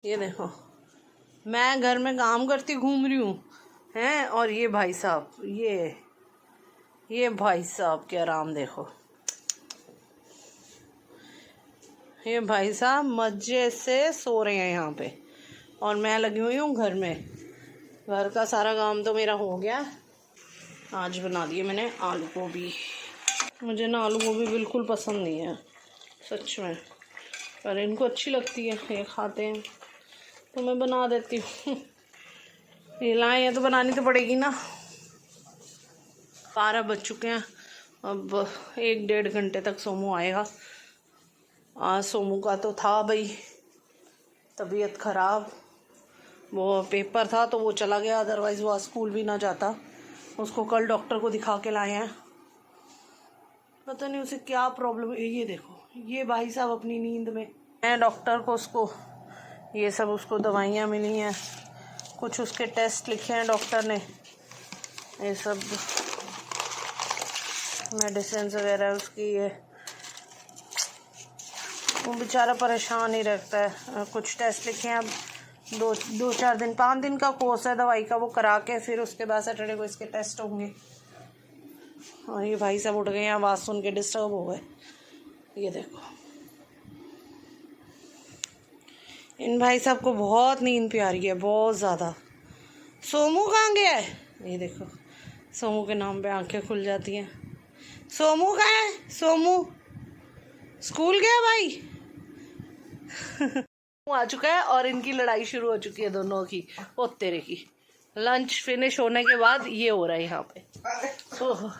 ये देखो, मैं घर में काम करती घूम रही हूँ हैं, और ये भाई साहब, ये भाई साहब के आराम देखो। ये भाई साहब मजे से सो रहे हैं यहाँ पे, और मैं लगी हुई हूँ घर में। घर का सारा काम तो मेरा हो गया। आज बना दिए मैंने आलू गोभी। मुझे ना आलू गोभी बिल्कुल पसंद नहीं है सच में, पर इनको अच्छी लगती है, ये खाते हैं तो मैं बना देती हूँ। ये लाए हैं तो बनानी तो पड़ेगी ना। 12 बज चुके हैं, अब 1-1.5 घंटे तक सोमू आएगा। आज सोमू का तो था भाई तबीयत ख़राब, वो पेपर था तो वो चला गया, अदरवाइज़ वो स्कूल भी ना जाता। उसको कल डॉक्टर को दिखा के लाए हैं, पता नहीं उसे क्या प्रॉब्लम है। ये देखो, ये भाई साहब अपनी नींद में हैं। डॉक्टर को उसको ये सब उसको दवाइयाँ मिली हैं, कुछ उसके टेस्ट लिखे हैं डॉक्टर ने, ये सब मेडिसिन वगैरह उसकी। ये वो बेचारा परेशान ही रहता है। कुछ टेस्ट लिखे हैं, अब 2-4 दिन 5 दिन का कोर्स है दवाई का, वो करा के फिर उसके बाद सैटरडे को इसके टेस्ट होंगे। और ये भाई साहब उठ गए हैं, आवाज़ सुन के डिस्टर्ब हो गए। ये देखो, इन भाई साहब को बहुत नींद प्यारी है, बहुत ज़्यादा। सोमू कहाँ गया है? ये देखो, सोमू के नाम पे आंखें खुल जाती हैं। सोमू कहाँ है? सोमू स्कूल गया भाई। आ चुका है और इनकी लड़ाई शुरू हो चुकी है दोनों की, पोतेरे की। लंच फिनिश होने के बाद ये हो रहा है यहाँ पे। ओह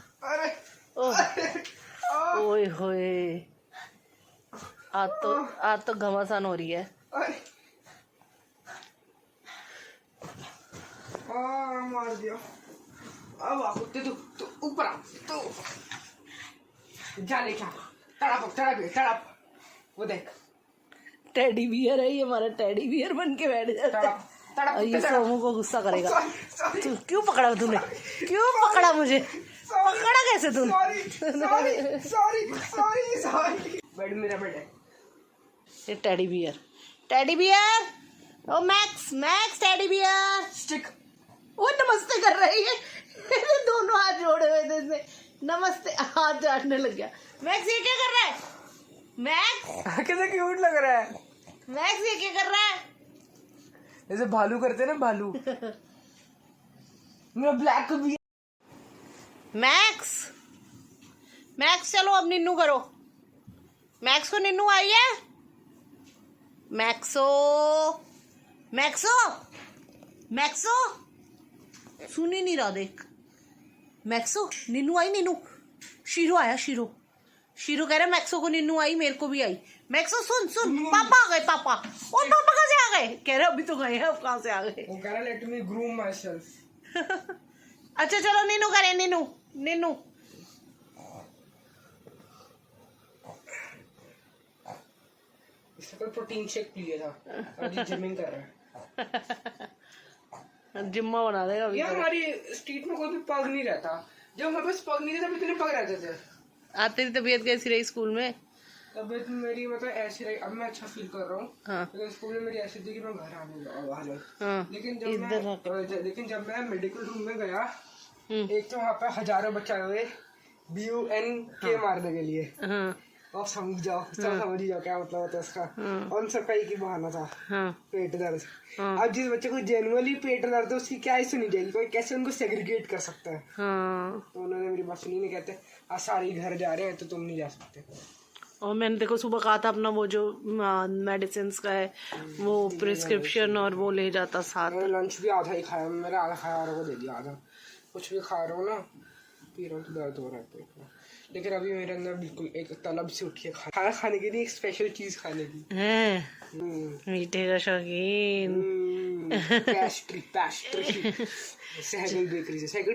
ओए होए, आज तो घमासान हो रही है। मार दिया। अब आ कुत्ते, तू ऊपर आ, तू जा ले, क्या तड़प वो देख, टेडी बियर है ये, हमारा टेडी बियर बन के बैठ जाता है। और ये सोमू को गुस्सा करेगा। तू क्यों पकड़ा तूने? क्यों पकड़ा मुझे? पकड़ा कैसे तूने? सॉरी। बेड मेरा बेड है। ये टेडी बियर, ओ मैक्स टेडी बियर स्टिक। वो नमस्ते कर रही है। मेरे दोनों हाथ जोड़े हुए थे इसने, नमस्ते हाथ चाटने लग गया। मैक्स ये क्या कर रहा है? मैक्स कैसे क्यूट लग रहा है। मैक्स ये क्या कर रहा है? जैसे भालू करते हैं ना, भालू। मेरा ब्लैक भी। मैक्स चलो अब निन्नू करो। मैक्स को निन्नू आई है। मैक्सो सुन ही नहीं रहा, देख। मैक्सो निन्नू आई, निन्नू। शीरो आया, शीरो कह रहा है मैक्सो को निन्नू आई, मेरे को भी आई। मैक्सो सुन पापा आ गए, पापा। और पापा कहाँ से आ गए? कह रहे अभी तो गए हैं, अब कहाँ से आ गए? वो कह रहा let me groom my self. अच्छा चलो निन्नू करें, निन्नू। इससे कोई प्रोटीन शेक पी लिया था, अभी जिमिंग कर रहा है। जिम्मा बना देगा अभी। यार हमारी स्ट्रीट में कोई भी पग नहीं रहता। जब हमारे पास पग नहीं थे तब इतने पग रहते थे। आज तेरी तबीयत कैसी रही स्कूल में? तबीयत मेरी मतलब ऐसी रही, अब मैं अच्छा फील कर रहा हूँ। हाँ। लेकिन स्कूल में मेरी ऐसी थी कि मैं घर आ जाऊँ। हाँ। लेकिन जब मैं मेडिकल रूम में गया, एक तो वहाँ पे हजारों बच्चे आए हुए BUN के मारने के लिए। हाँ। और समझ जाओ क्या मतलब होता है इसका। और उन सबका एक ही बहाना था, पेट दर्द। अब जिस बच्चे को जेनुअली पेट दर्द है उसकी क्या ही सुनी जाएगी, कोई कैसे उनको सेग्रीगेट कर सकता है। तो उन्होंने मेरी बात सुनी, नहीं कहते आज सारे घर जा रहे हैं तो तुम नहीं जा सकते। और मैंने देखो सुबह कहा था अपना वो जो मेडिसिन का है वो प्रिस्क्रिप्शन, और वो ले जाता साथ। लंच भी आधा ही खाया, मैंने आधा खाया और वो दे दिया आधा। कुछ भी खा रहा हूँ ना, पी रहा हूँ तो दर्द हो रहा है पेट में। लेकिन अभी मेरे अंदर बिल्कुल एक तलब से उठी है खाना खाने के लिए, एक स्पेशल चीज खाने की। मीठे का शौकीन। पेस्ट्री सैगल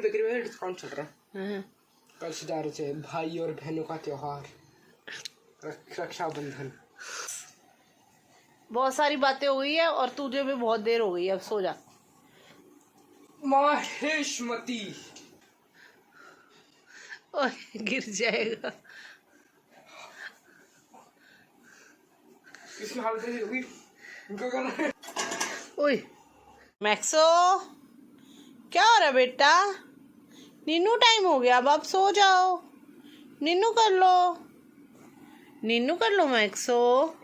बेकरी में डिस्काउंट चल रहा है। कल से जा रहे थे, भाई और बहनों का त्योहार, रक्षाबंधन। बहुत सारी बातें हो गई है और तुझे भी बहुत देर हो गई है, अब सो जा। माहेशमती गिर जाएगा। इसकी हालत ऐसी होगी, इनको कहना है ओए मैक्सो, क्या हो रहा है बेटा? नीनू टाइम हो गया, अब आप सो जाओ। नीनू कर लो, नीनू कर लो मैक्सो।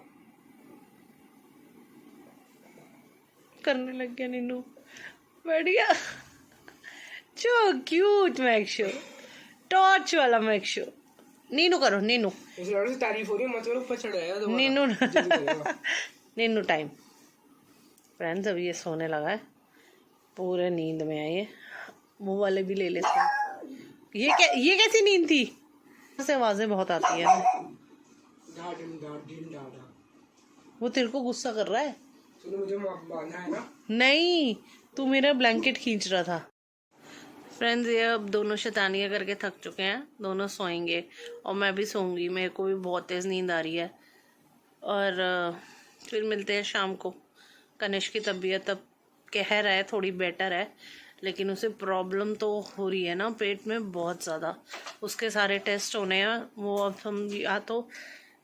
करने लग गया नीनू, बैठ गया। जो क्यूट मैक्सो, टॉर्च वाला मैक्सो। नीनू करो, नीनू तारीफ हो रही है, मतलब ऊपर चढ़ जाएगा दोबारा। नीनू जल्दी करेगा। नीनू टाइम। फ्रेंड्स अभी ये सोने लगा है, पूरे नींद में है ये। वो वाले भी ले लेते हैं। ये कैसी नींद थी? से आवाजें बहुत आती है। वो तेरे को गुस्सा कर रहा है? मुझे बांधना है ना। नहीं, तू मेरा ब्लैंकेट खींच रहा था। फ्रेंड्स ये अब दोनों शैतानियाँ करके थक चुके हैं, दोनों सोएंगे और मैं भी सोऊंगी। मेरे को भी बहुत तेज़ नींद आ रही है। और फिर मिलते हैं शाम को। कनिष्क की तबीयत अब कह रहा है थोड़ी बेटर है, लेकिन उसे प्रॉब्लम तो हो रही है ना पेट में बहुत ज़्यादा। उसके सारे टेस्ट होने हैं, वो अब हम या तो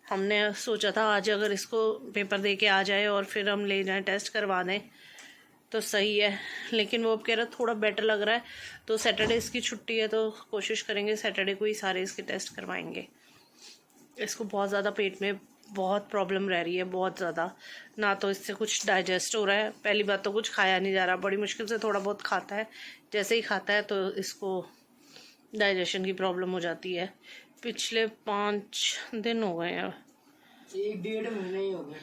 हमने सोचा था आज अगर इसको पेपर दे के आ जाए और फिर हम ले जाएं टेस्ट करवा दें तो सही है, लेकिन वो अब कह रहा है थोड़ा बेटर लग रहा है तो सैटरडे इसकी छुट्टी है तो कोशिश करेंगे सैटरडे को ही सारे इसके टेस्ट करवाएंगे। इसको बहुत ज़्यादा पेट में बहुत प्रॉब्लम रह रही है, बहुत ज़्यादा। ना तो इससे कुछ डाइजेस्ट हो रहा है, पहली बात तो कुछ खाया नहीं जा रहा, बड़ी मुश्किल से थोड़ा बहुत खाता है। जैसे ही खाता है तो इसको डाइजेशन की प्रॉब्लम हो जाती है। पिछले 5 दिन हो गए हैं, 1-1.5 महीने ही हो गए।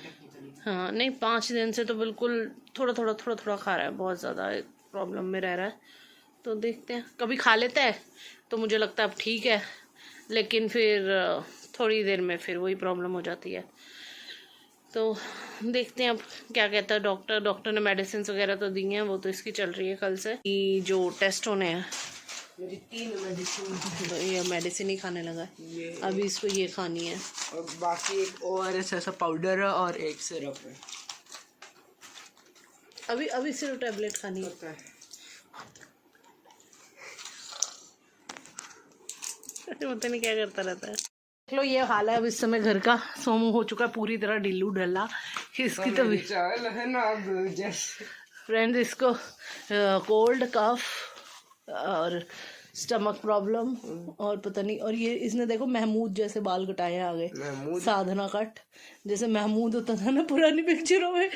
हाँ नहीं 5 दिन से तो बिल्कुल थोड़ा थोड़ा खा रहा है, बहुत ज़्यादा प्रॉब्लम में रह रहा है। तो देखते हैं, कभी खा लेता है तो मुझे लगता है अब ठीक है, लेकिन फिर थोड़ी देर में फिर वही प्रॉब्लम हो जाती है। तो देखते हैं अब क्या कहता है डॉक्टर। डॉक्टर ने मेडिसिन वगैरह तो दी हैं, वो तो इसकी चल रही है कल से। जो टेस्ट होने हैं मेरी 3 मेडिसिन, तो ये मेडिसिन ही खाने लगा है। अभी इसको ये खानी है और बाकी एक ORS ऐसा पाउडर है और एक सिरप है। अभी सिर्फ टैबलेट खानी है। पता नहीं क्या करता रहता है। देख लो ये हाल है अब इस समय घर का। सोमू हो चुका है पूरी तरह ढिल्लू ढल्ला। इसकी तो फ्रेंड्स इसको कोल्ड कफ और स्टमक प्रॉब्लम और पता नहीं। और ये इसने देखो महमूद जैसे बाल कटाए आगे, साधना कट जैसे महमूद होता था ना पुरानी पिक्चरों में।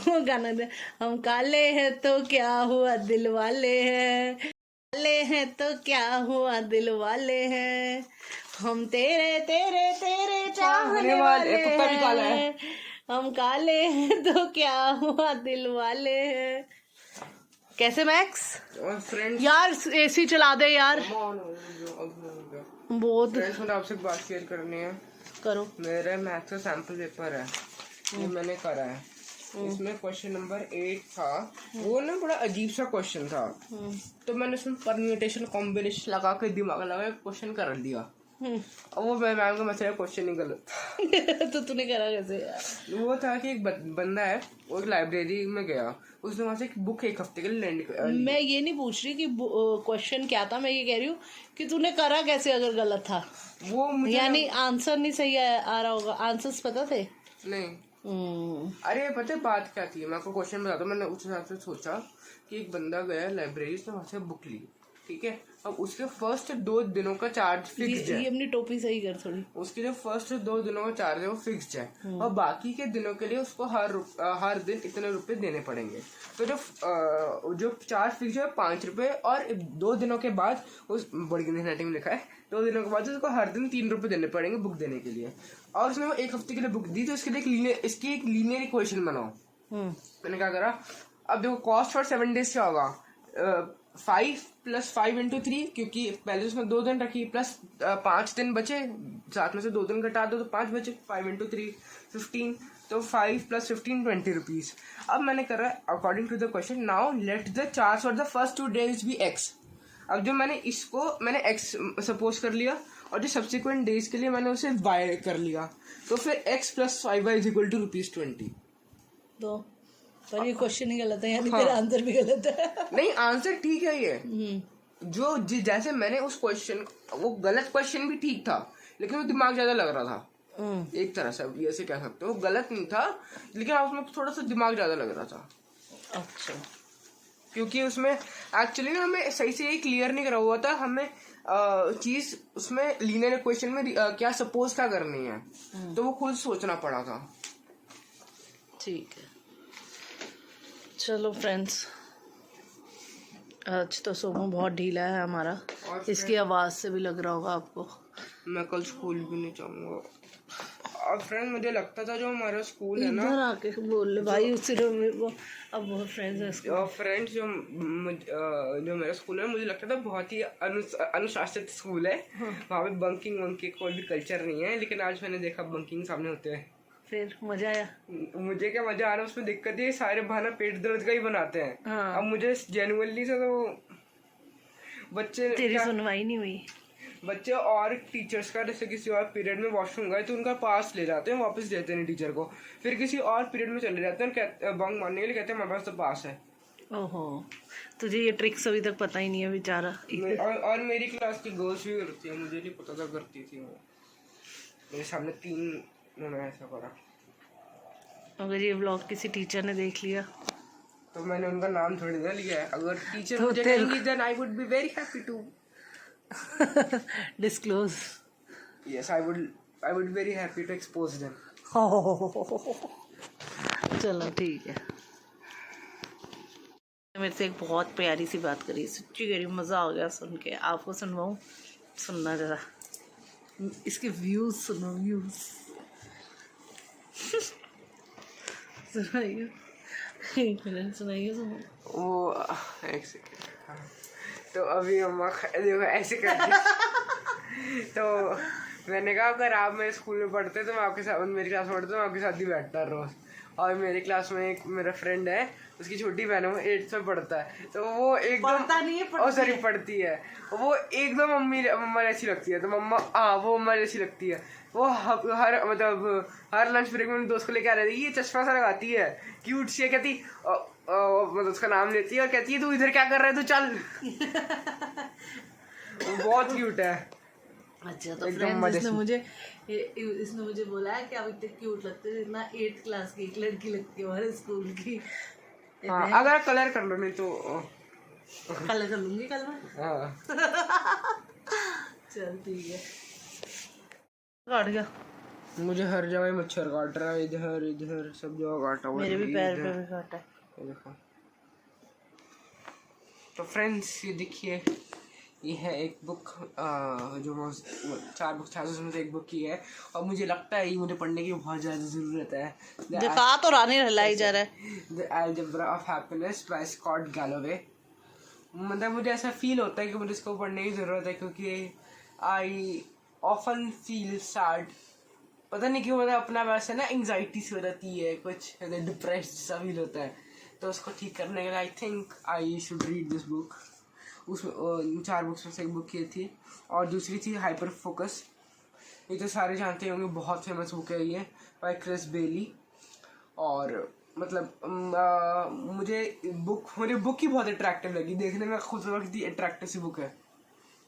वो गाना दे, हम काले हैं तो क्या हुआ दिल वाले हैं, काले हैं तो क्या हुआ दिल वाले हैं, हम तेरे तेरे तेरे चाहने वाले हैं, हम काले हैं तो क्या हुआ दिल वाले हैं। कैसे मैक्स? फ्रेंड्स यार एसी चला दे यार। बहुत फ्रेंड्स मुझे आपसे एक बात शेयर करनी है। करो। मेरे मैथ्स का सैंपल पेपर है, ये मैंने करा है। इसमें क्वेश्चन नंबर 8 था, वो ना बड़ा अजीब सा क्वेश्चन था। तो मैंने उसमें परम्यूटेशन कॉम्बिनेशन लगा के दिमाग लगा क्वेश्चन कर दिया। और वो मैम का मतलब क्वेश्चन ही गलत था। तो तूने करा कैसे यार? वो था कि एक बंदा है, वो एक लाइब्रेरी में गया, उसने वहां से एक बुक 1 हफ्ते के लिए लैंड कर। मैं ये नहीं पूछ रही कि क्वेश्चन क्या था, मैं ये कह रही हूँ कि तूने करा कैसे अगर गलत था। वो मुझे यानी आंसर नहीं सही आ रहा होगा। आंसर्स पता थे? नहीं। अरे पता है बात क्या थी, मैं आपको क्वेश्चन बताता हूँ। मैंने उस हिसाब से सोचा कि एक बंदा गया लाइब्रेरी, उसने वहां से बुक ली, ठीक है। अब उसके फर्स्ट 2 दिनों का चार्ज फिक्स्ड है। ये अपनी टोपी सही कर थोड़ी। उसके जो फर्स्ट 2 दिनों का चार्ज है वो फिक्स्ड है, और बाकी के दिनों के लिए उसको हर दिन इतने रुपए देने पड़ेंगे। तो जो चार्ज फिक्स है 5 रुपए, और 2 दिनों के बाद उस बड़ी नेटिंग में लिखा है 2 दिनों के बाद उसको हर दिन 3 रुपए देने पड़ेंगे बुक देने के लिए। और उसने वो 1 हफ्ते के लिए बुक दी, तो इसके लिए इसकी एक लीनियर इक्वेशन बनाओ। मैंने क्या करा, अब देखो कॉस्ट फॉर 7 डेज क्या होगा, 5 + 5 × 3, क्योंकि पहले उसमें 2 दिन रखी, प्लस 5 दिन बचे, साथ में से 2 दिन घटा दो तो 5 बचे, 5 × 3 15, तो 5 + 15 20 रुपीज। अब मैंने करा according to the question, now let the charge for the first 2 days be x। अब जो मैंने x सपोज कर लिया, और जो सब्सिक्वेंट डेज के लिए मैंने उसे y कर लिया, तो फिर x + 5y = ₹20। तो पर ये क्वेश्चन ही गलत है, यानी तेरा आंसर भी गलत है। नहीं आंसर ठीक है ये। जैसे मैंने उस क्वेश्चन, वो गलत क्वेश्चन भी ठीक था, लेकिन वो दिमाग ज्यादा लग रहा था। एक तरह से ये ऐसे कह सकते हो, गलत नहीं था लेकिन उसमें थोड़ा सा दिमाग ज्यादा लग रहा था। अच्छा। क्योंकि उसमें एक्चुअली ना हमें सही से ये क्लियर नहीं करा हुआ था, हमें चीज उसमें लीनियर इक्वेशन में क्या सपोज क्या करनी है, तो वो खुद सोचना पड़ा था। ठीक है, चलो फ्रेंड्स, आज तो सोमू बहुत ढीला है हमारा, इसकी आवाज़ से भी लग रहा होगा आपको। मैं कल स्कूल भी नहीं जाऊंगा। और फ्रेंड मुझे लगता था जो हमारा स्कूल है ना, इधर आके बोल ले भाई उससे वो, अब वो फ्रेंड्स है इसके। फ्रेंड्स जो मेरा स्कूल है, मुझे लगता था बहुत ही अनुशासित स्कूल है। वहाँ पे बंकिंग वंकिंग कोई भी कल्चर नहीं है, लेकिन आज मैंने देखा बंकिंग सामने होते हैं। फिर मजा आया? मुझे क्या मजा आ रहा है, उसमें दिक्कत है सारे बहाना पेट दर्द का ही बनाते हैं। हाँ। अब मुझे जेन्युइनली से तो बच्चे तेरी सुनवाई नहीं हुई। बच्चे और टीचर्स का जैसे किसी और पीरियड में वॉशरूम गए तो उनका पास ले जाते हैं, वापस देते नहीं टीचर को, फिर किसी और पीरियड में चले जाते हैं बंक मारने के लिए, कहते हैं हमारे पास तो पास है। ओहो, तुझे ये ट्रिक्स अभी तक पता ही नहीं है बेचारा। और मेरी क्लास की गर्ल्स भी करती है, मुझे नहीं पता था करती थी वो। मेरे सामने 3 उन्होंने ऐसा करा। अगर ये व्लॉग किसी टीचर ने देख लिया तो मैंने उनका नाम थोड़ी ना लिया है। अगर टीचर तो मुझे कहेंगी then I would be very happy to disclose. Yes, I would very happy to expose them. चलो ठीक है। मेरे से एक बहुत प्यारी सी बात करी, सच्ची कह रही हूँ, मज़ा आ गया सुन के। आपको सुनवाऊँ? सुनना जरा, इसके व्यूज सुनो, व्यूज सुनाइए, 1 मिनट सुनाइए। सुनो वो एक सेकेंड। तो अभी मम्मा देखो ऐसे करती तो मैंने कहा अगर आप मेरे स्कूल में पढ़ते तो मैं आपके साथ, मेरी क्लास में पढ़ते तो मैं आपके साथ ही बैठता रोज। और मेरी क्लास में एक मेरा फ्रेंड है, उसकी छोटी बहन है, वो 8th में पढ़ता है, तो वो एकदम पढ़ती है, वो एकदम मम्मा जैसी लगती है। तो मम्मा वो मम्मा जैसी लगती है। वो हर मतलब हर लंच ब्रेक में दोस्त को लेके आ रही थी, ये चश्मा सा लगाती है, क्यूट सी है, कहती मतलब उसका नाम लेती है और कहती है तू इधर क्या कर रहा है, तू चल। बहुत क्यूट है। अच्छा, तो फ्रेंड्स इसने मुझे बोला है कि आप इतने क्यूट लगते हो जितना 8th क्लास की एक लड़की लगती है हमारे स्कूल की। हाँ, अगर कलर कर लो, नहीं तो कलर कर लूंगी कल मैं। हाँ। चल ठीक है। काट गया मुझे हर जगह मच्छर काट रहा है, इधर इधर सब जगह काटा हुआ है। मेरे भी पैर पे भी काटा है। ये देखो। तो फ्रेंड्स ये देखिए, ये है एक बुक जो 4 बुक था उसमें से एक बुक की है, और मुझे लगता है ये मुझे पढ़ने की बहुत ज़्यादा ज़रूरत है। दिखा तो रानी हिलाई जा रहा है। The algebra of happiness by Scott Galloway. मतलब मुझे ऐसा फील होता है कि मुझे इसको पढ़ने की ज़रूरत है, क्योंकि आई ऑफन फील सैड। पता नहीं क्यों, मतलब अपना वैसे ना एंग्जाइटी सी हो जाती है, कुछ डिप्रेस्ड सा फील होता है, तो उसको ठीक करने के लिए I think I should read this book. उसमें 4 बुक्स में से एक बुक ये थी, और दूसरी थी हाइपर फोकस। ये तो सारे जानते होंगे, बहुत फेमस बुक है ये, बाय क्रिस बेली। और मतलब मुझे बुक ही बहुत अट्रैक्टिव लगी, देखने में खुद कितनी अट्रैक्टिव सी बुक है।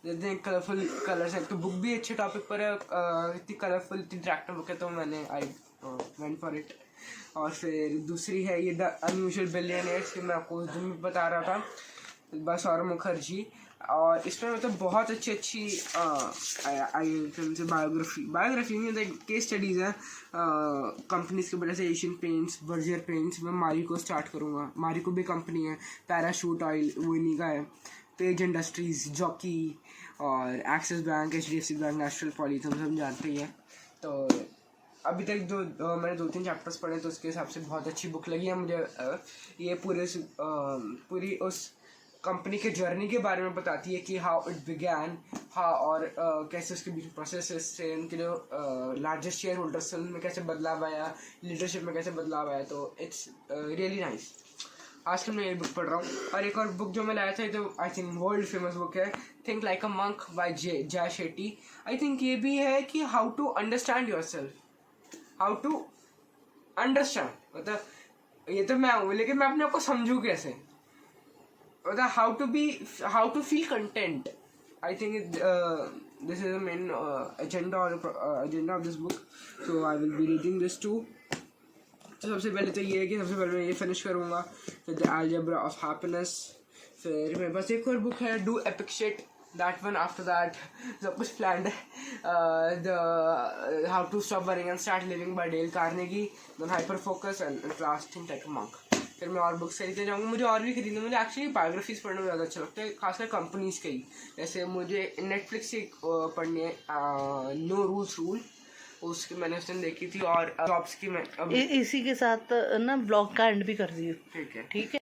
जैसे कलरफुल कलर्स है, तो बुक भी अच्छे टॉपिक पर है, इतनी कलरफुल इतनी अट्रैक्टिव बुक है, तो मैंने आई वेंट फॉर इट। और फिर दूसरी है ये द अनयूजुअल बिलियनियर्स, मैं आपको उस दिन बता रहा था, बाय सौरभ मुखर्जी। और इसमें मतलब बहुत अच्छी बायोग्राफी में केस स्टडीज़ हैं कंपनीज के बड़े से, एशियन पेंट्स, बर्जर पेंट्स। मैं मारी को स्टार्ट करूँगा, मारी को भी कंपनी है, पैराशूट ऑयल वो इन्हीं का है, पेज इंडस्ट्रीज़, जॉकी, और axis bank, HDFC bank, national poly, तो सब जानते ही हैं। तो अभी तक मैंने 2-3 चैप्टर्स पढ़े, तो उसके हिसाब से बहुत अच्छी बुक लगी है मुझे। ये पूरी उस कंपनी के जर्नी के बारे में बताती है कि हाउ इट बिगैन, और कैसे उसके बीच प्रोसेस से उनके जो लार्जेस्ट शेयर होल्डर्स उनमें कैसे बदलाव आया, लीडरशिप में कैसे बदलाव आया। तो इट्स रियली नाइस। आजकल मैं ये बुक पढ़ रहा हूँ। और एक और बुक जो मैं लाया था, तो I think world famous book है, think like a monk by Jay Shetty. I think ये भी है कि how to understand yourself, how to understand, मतलब ये तो मैं हूँ, लेकिन मैं अपने आप को समझूँ कैसे, मतलब how to feel content. I think this is the main agenda of this book, so I will be reading this too. तो सबसे पहले तो ये है कि सबसे पहले मैं ये फिनिश करूँगा, फिर द अलजेब्रा ऑफ हैप्पीनेस, फिर मेरे पास एक और बुक है do epic shit, that one, after that सब कुछ प्लान्ड है, the how to stop worrying and start living by Dale Carnegie, then hyper focus and last thing like a monk. फिर मैं और बुक्स खरीदते जाऊँगा, मुझे और भी खरीदना, मुझे एक्चुअली बायोग्राफीज पढ़ना में ज़्यादा अच्छा लगता है, खासकर कंपनीज की। जैसे मुझे नेटफ्लिक्स की पढ़नी है नो रूल्स रूल, उसकी मैंने उस दिन देखी थी, और जॉब्स की मैं इसी के साथ ना ब्लॉग का एंड भी कर दियो। ठीक है। ठीक है।